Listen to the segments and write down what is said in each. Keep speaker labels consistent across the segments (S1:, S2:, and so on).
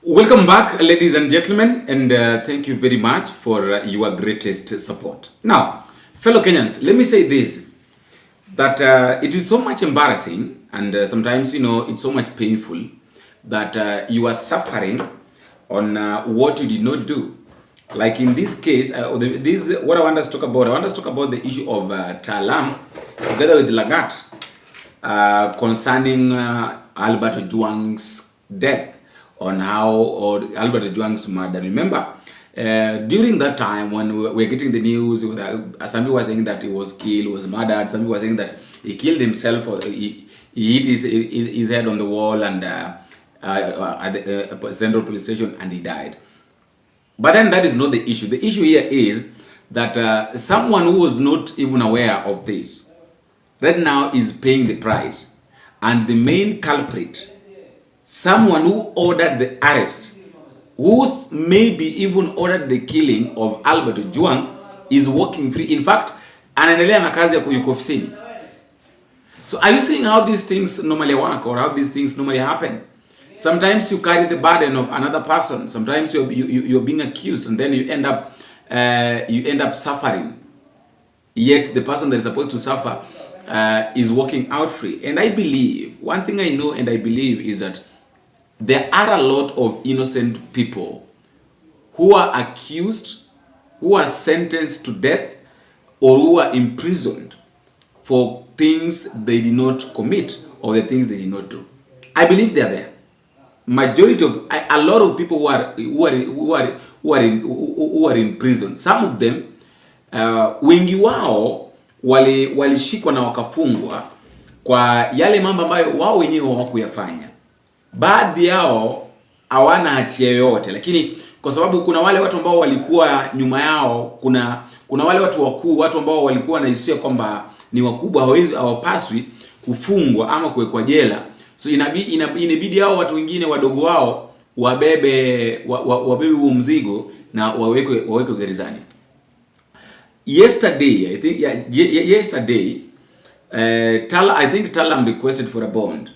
S1: Welcome back, ladies and gentlemen, and thank you very much for your greatest support. Now, fellow Kenyans, let me say this, that it is so much embarrassing and sometimes, it's so much painful that you are suffering on what you did not do. Like in this case, what I want us to talk about. I want us to talk about the issue of Talam together with LANGAT concerning Albert Ojwang's death, on how Albert Ojwang's murder. Remember, during that time when we were getting the news, some people were saying that he was killed, was murdered. Some people were saying that he killed himself, or he hit his head on the wall and at the central police station, and he died. But then that is not the issue. The issue here is that someone who was not even aware of this right now is paying the price, and the main culprit, someone who ordered the arrest, who maybe even ordered the killing of Albert Ojwang, is walking free. In fact, anaendelea na kazi ya yuko ofisini. So are you seeing how these things normally work, or how these things normally happen? Sometimes you carry the burden of another person. Sometimes you're being accused, and then you end up suffering. Yet the person that is supposed to suffer is walking out free. And I believe, one thing I know and I believe is that there are a lot of innocent people who are accused, who are sentenced to death, or who are imprisoned for things they did not commit or the things they did not do. I believe they are there. Majority of a lot of people who are in prison. Some of them, wengi wao walishikwa na wakafungwa kwa yale mambo ambayo wao wenyewe hawakuyafanya. Baadhi yao hawana hatia yoyote, lakini kwa sababu kuna wale watu ambao walikuwa nyuma yao, kuna wale watu wakuu, watu ambao walikuwa na hisia kwamba ni wakubwa, hawapaswi kufungwa ama kuwekwa jela. So inabidi hao watu wengine wadogo wao wabebe huo mzigo na wawekwe gerezani. Yesterday, I think yesterday I think Talam requested for a bond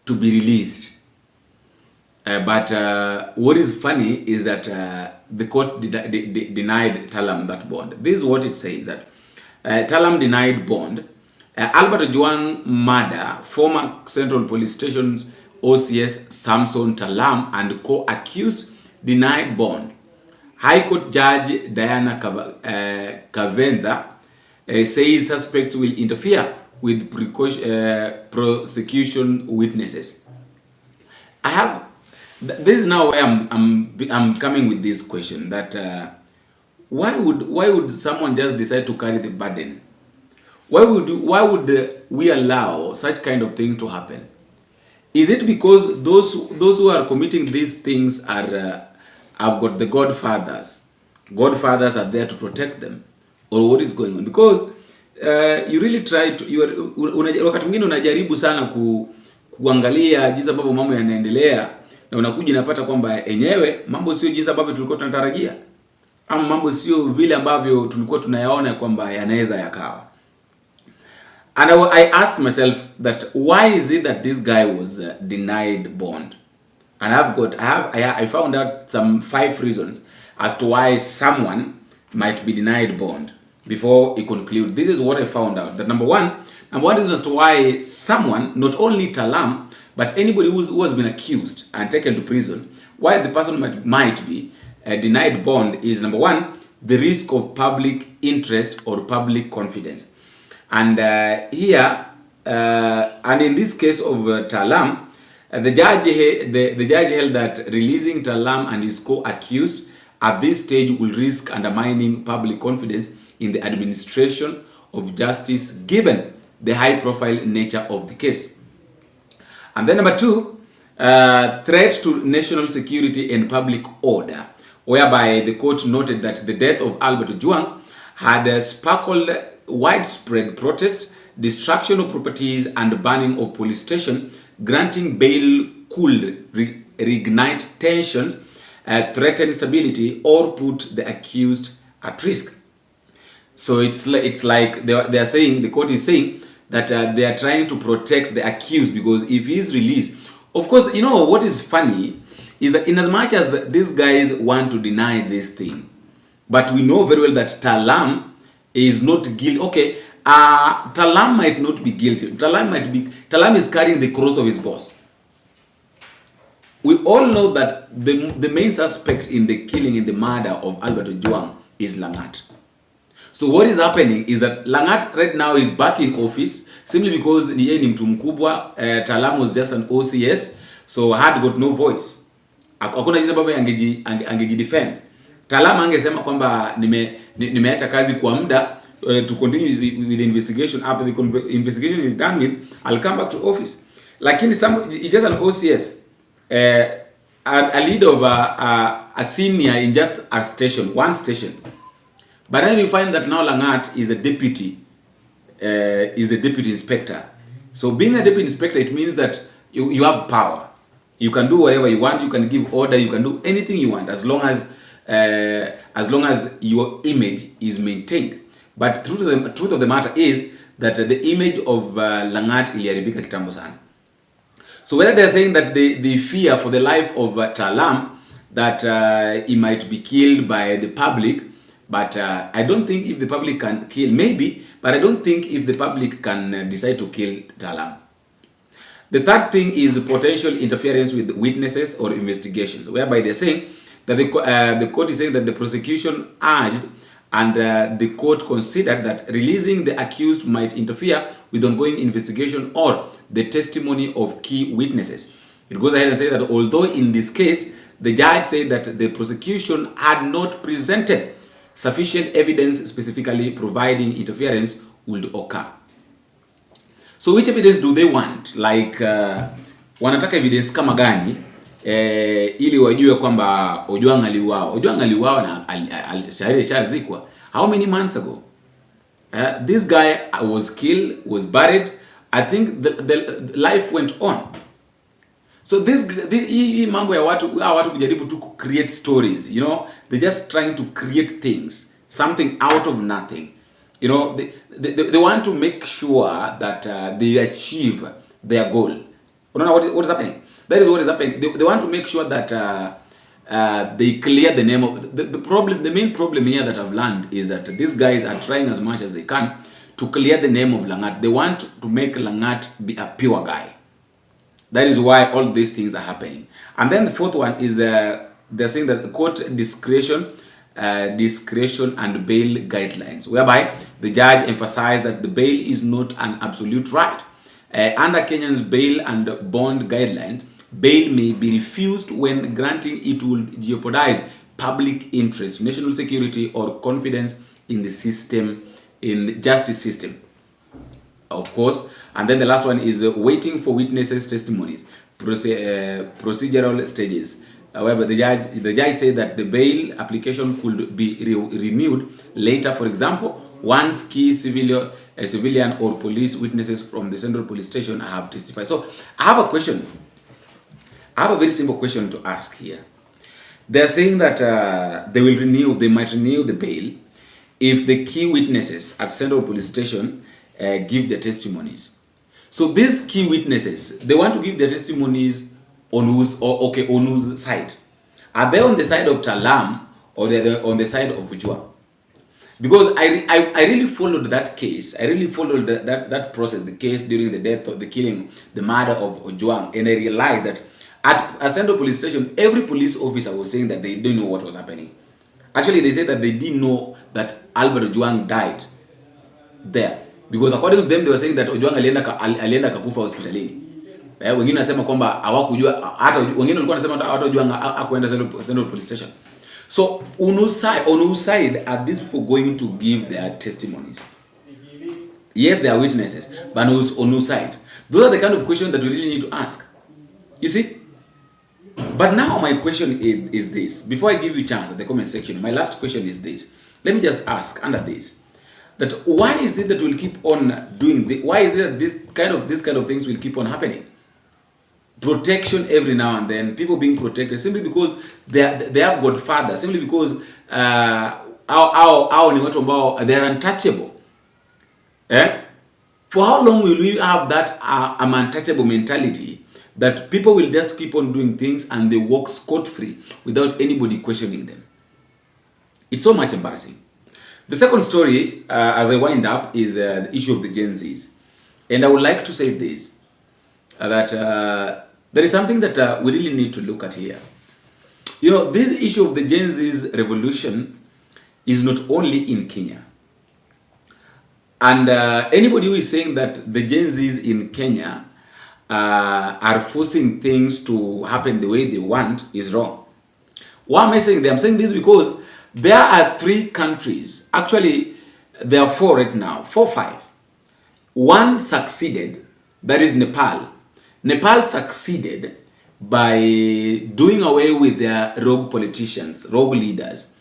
S1: to be released. But what is funny is that the court denied Talam that bond. This is what it says, that Talam denied bond. Albert Ojwang murder, former Central Police Station's OCS Samson Talam and co-accused denied bond. High Court Judge Diana Kavenza says suspects will interfere with prosecution witnesses. This is now where I'm coming with this question, that why would someone just decide to carry the burden? Why would we allow such kind of things to happen? Is it because those who are committing these things have got the godfathers? Godfathers are there to protect them, or what is going on? Because you really try to, wakati mwingine unajaribu sana kuangalia jinsi ambavyo mambo yanaendelea, na unakuja unapata kwamba enyewe mambo sio jinsi ambavyo tulikuwa tunatarajia, ama mambo sio vile ambavyo tulikuwa tunayaona kwamba yanaweza yakawa. And I asked myself that why is it that this guy was denied bond? And I found out some 5 reasons as to why someone might be denied bond before he conclude. This is what I found out. That number one reason as to why someone, not only Talam, but anybody who has been accused and taken to prison, why the person might be denied bond is, number one, the risk of public interest or public confidence. And here, and in this case of Talam, the judge held that releasing Talam and his co-accused at this stage will risk undermining public confidence in the administration of justice, given the high-profile nature of the case. And then number 2, threat to national security and public order, whereby the court noted that the death of Albert Ojwang had sparkled widespread protest, destruction of properties, and burning of police stations. Granting bail could reignite tensions, threaten stability, or put the accused at risk. So it's like they are saying, the court is saying that they are trying to protect the accused, because if he is released, of course, you know what is funny is that in as much as these guys want to deny this thing, but we know very well that Talam is not guilty. Okay, Talam might not be guilty. Talam is carrying the cross of his boss. We all know that the main suspect in the killing, in the murder of Albert Ojwang is Langat. So what is happening is that Langat right now is back in office simply because yeye ni mtu mkubwa. Talam was just an OCS, so had got no voice. Hakuna jinsi baba angejidefend. Talam angesema kwamba nimeacha kazi kwa muda to continue with the investigation. After the investigation is done with, I'll come back to office. Lakini he's just an OCS. A leader of a senior in just a station, one station. But then you find that now Langat is a deputy inspector. So being a deputy inspector, it means that you have power. You can do whatever you want. You can give order. You can do anything you want as long as your image is maintained. But truth of the matter is that the image of Langat iliharibika kitambo sana. So whether they're saying that they fear for the life of Talam, that he might be killed by the public, but I don't think if the public can kill, maybe, but I don't think if the public can decide to kill Talam. The third thing is potential interference with witnesses or investigations, whereby they're saying that the court is saying that the prosecution urged and the court considered that releasing the accused might interfere with ongoing investigation or the testimony of key witnesses. It goes ahead and says that although in this case, the judge said that the prosecution had not presented sufficient evidence specifically providing interference would occur. So which evidence do they want? Like wanataka evidence kama gani ili wajue kwamba Ojwang aliuawa. Ojwang aliuawa na alishazikwa. How many months ago? This guy was killed, was buried. I think the life went on. So hii mambo ya watu kujaribu tu create stories, you know, they're just trying to create things, something out of nothing. You know, they want to make sure that they achieve their goal. You know what is happening? That is what is happening. They want to make sure that they clear the name of the problem. The main problem here that I've learned is that these guys are trying as much as they can to clear the name of Langat. They want to make Langat be a pure guy. That is why all these things are happening. And then the fourth one is they're saying that the court discretion and bail guidelines, whereby the judge emphasized that the bail is not an absolute right. Under Kenyan's bail and bond guidelines, bail may be refused when granting it will jeopardize public interest, national security, or confidence in the system, in the justice system, of course. And then the last one is waiting for witnesses' testimonies, procedural stages. However, the judge said that the bail application could be renewed later, for example, once key civilian or police witnesses from the central police station have testified. So I have a question. I have a very simple question to ask here. They're saying that they might renew the bail if the key witnesses at central police station give their testimonies. So these key witnesses, they want to give their testimonies on whose side? Are they on the side of Talam or they're on the side of Ojwang? Because I really followed that case. I really followed that process, the case during the death of the killing, the murder of Ojwang, and I realized that at a central police station, every police officer was saying that they didn't know what was happening. Actually, they said that they didn't know that Albert Ojwang died there. Because according to them, they were saying that Ojwang alienda kakufa hospitalini. Wengine nasema kwamba hawakujua, hata wengine walikuwa nasema hata Ojwang hakuenda central police station. So on whose side are these people going to give their testimonies? Yes, they are witnesses, but on whose side? Those are the kind of questions that we really need to ask. You see? But now my question is this. Before I give you a chance at the comment section, my last question is this. Let me just ask under this. That why is it that we'll keep on doing this? Why is it that this kind of things will keep on happening? Protection every now and then, people being protected simply because they have godfather, simply because they are untouchable. For how long will we have that untouchable mentality that people will just keep on doing things and they walk scot-free without anybody questioning them. It's so much embarrassing. The second story, as I wind up, is the issue of the Gen Zs. And I would like to say this, that there is something that we really need to look at here. You know, this issue of the Gen Z's revolution is not only in Kenya. And anybody who is saying that the Gen Zs in Kenya are forcing things to happen the way they want is wrong. Why am I saying that? I'm saying this because there are 3 countries, actually there are 4 right now, 4 or 5. One succeeded, that is Nepal. Nepal succeeded by doing away with their rogue politicians, rogue leaders.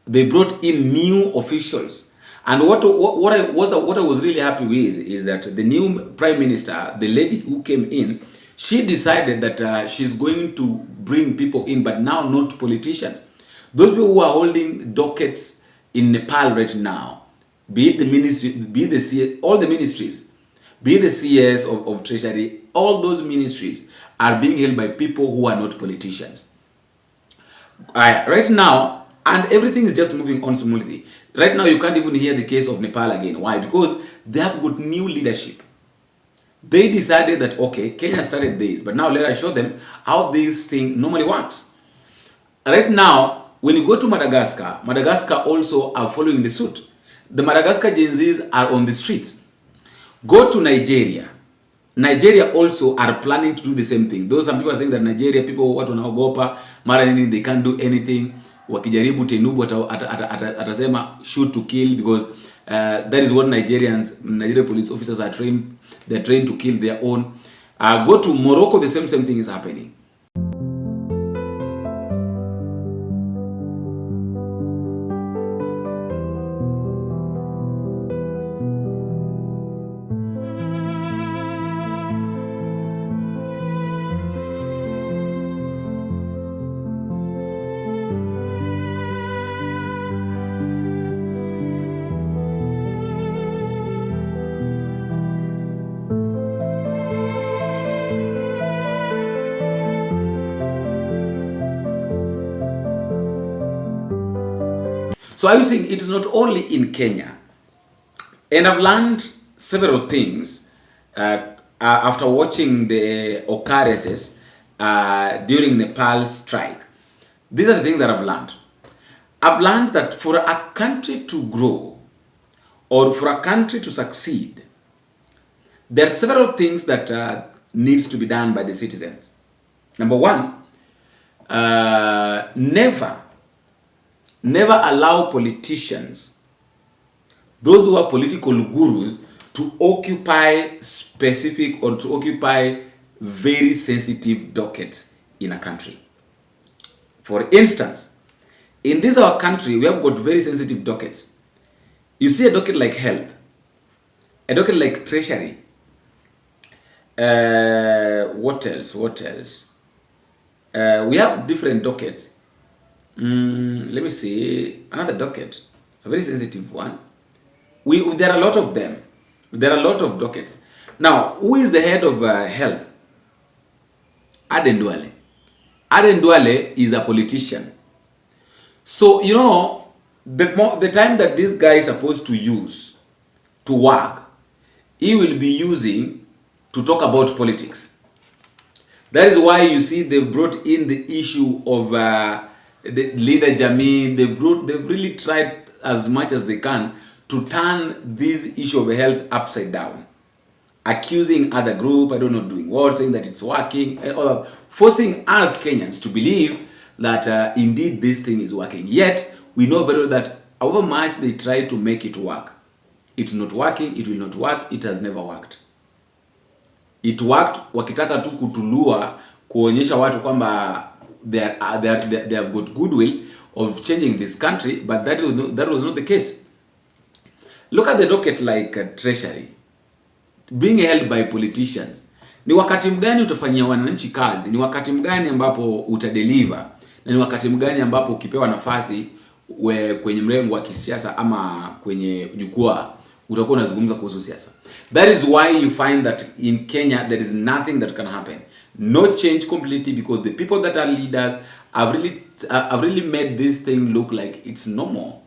S1: They brought in new officials. And what I was really happy with is that the new prime minister, the lady who came in, she decided that she's going to bring people in, but now not politicians. Those people who are holding dockets in Nepal right now, be it the ministry, be it the CS, all the ministries, be it the CS of Treasury, all those ministries are being held by people who are not politicians. Right now, and everything is just moving on smoothly. Right now, you can't even hear the case of Nepal again. Why? Because they have got new leadership. They decided that, okay, Kenya started this, but now let us show them how this thing normally works. Right now, when you go to Madagascar, Madagascar also are following the suit. The Madagascar Gen Zs are on the streets. Go to Nigeria. Nigeria also are planning to do the same thing. Those some people are saying that Nigeria people watu wanaogopa, mara nini they can't do anything. Wakijaribu Tinubu atasema shoot to kill, because that is what Nigerian police officers are trained. They're trained to kill their own. Go to Morocco, the same thing is happening. So I was saying it is not only in Kenya, and I've learned several things after watching the occurrences during Nepal's strike. These are the things that I've learned. I've learned that for a country to grow or for a country to succeed, there are several things that needs to be done by the citizens. Number one, never allow politicians, those who are political gurus, to occupy specific or to occupy very sensitive dockets in a country. For instance, in this our country, we have got very sensitive dockets. You see a docket like health, a docket like treasury. What else? We have different dockets. Let me see, another docket, a very sensitive one. There are a lot of them. There are a lot of dockets. Now, who is the head of health? Aden Duale. Aden Duale is a politician. So, you know, the time that this guy is supposed to use to work, he will be using to talk about politics. That is why you see they've brought in the issue of the leader Jameen. They've really tried as much as they can to turn this issue of health upside down, accusing other group, I don't know, doing what, saying that it's working, and all that, forcing us Kenyans to believe that indeed this thing is working. Yet we know very well that however much they try to make it work, it's not working. It will not work. It has never worked. It worked wakitaka tu kutulua, kuonyesha watu kwamba they have got goodwill of changing this country, but that was not the case. Look at the docket like treasury being held by politicians. Ni wakati mgani utafanyia wananchi kazi? Ni wakati mgani ambapo utadeliver? Na ni wakati mgani ambapo ukipewa nafasi kwenye mrengo wa kisiasa ama kwenye jukwaa utakuwa unazungumza kuhusu siasa. That is why you find that in Kenya there is nothing that can happen. No change completely, because the people that are leaders have really made this thing look like it's normal.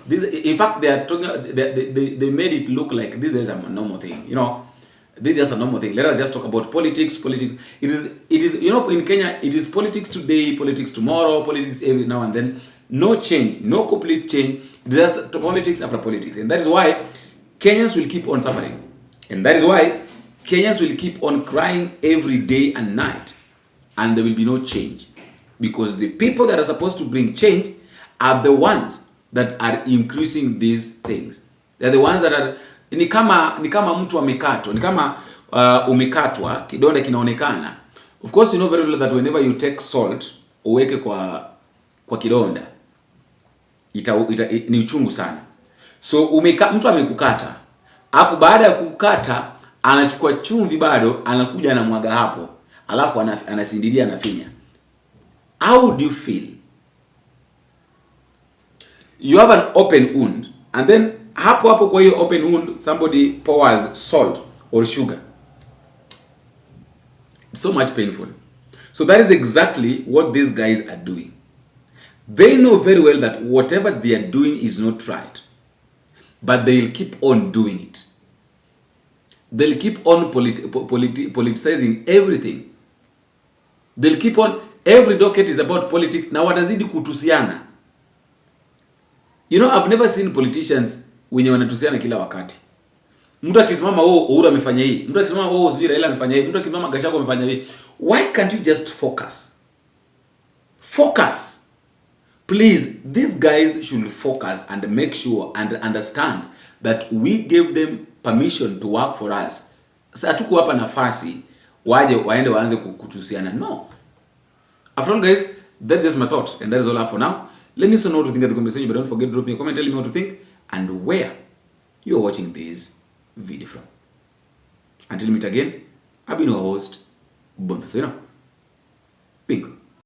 S1: This, in fact, they are talking. They made it look like this is a normal thing. You know, this is just a normal thing. Let us just talk about politics. Politics. It is. You know, in Kenya, it is politics today, politics tomorrow, politics every now and then. No change, no complete change. It's just politics after politics, and that is why Kenyans will keep on suffering, and that is why Kenyans will keep on crying every day and night, and there will be no change, because the people that are supposed to bring change are the ones that are increasing these things. They're the ones that are ni kama mtu amekatwa, ni kama umekatwa, kidonda kinaonekana. Of course you know very well that whenever you take salt uweke kwa kidonda ni uchungu sana. So mtu amekukata, alafu baada ya kukata anachukua chumvi bado anakuja anamwaga hapo, alafu anasindilia anafinya. How do you feel? You have an open wound, and then hapo kwa hiyo open wound somebody pours salt or sugar. It's so much painful. So that is exactly what these guys are doing. They know very well that whatever they are doing is not right, but they'll keep on doing it. They'll keep on politicizing everything. They'll keep on, every docket is about politics. Na watazidi kutusiana. You know, I've never seen politicians wenye wanatusiana kila wakati. Mtu akisimama Uhuru amefanya hii, mtu akisimama sijui Raila amefanya hii, mtu akisimama Gachagua amefanya hii. Why can't you just focus? Focus. Please, these guys should focus and make sure and understand that we gave them permission to work for us. Sasa hatukuwapa nafasi waende waanze kutusiana. No. After all, guys, that's just my thought, and that is all I have for now. Let me know what you think in the comment section, but don't forget to drop me a comment, tell me what you think and where you are watching this video from. Until we meet again, I've been your host, BOMBSHELL. Bingo.